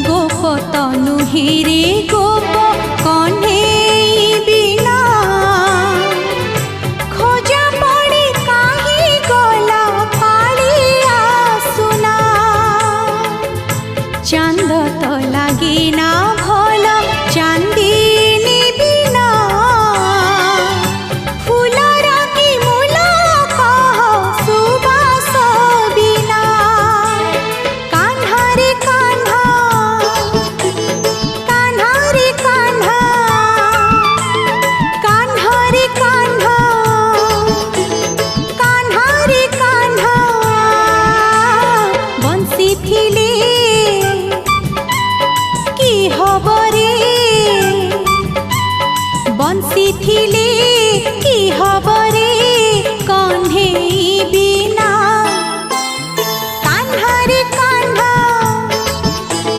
गोप तनु हिरे गोप कन्हई बिना खोजा पड़ी काहे गला कालिया सुना चांद तो लागे ना भल चांदी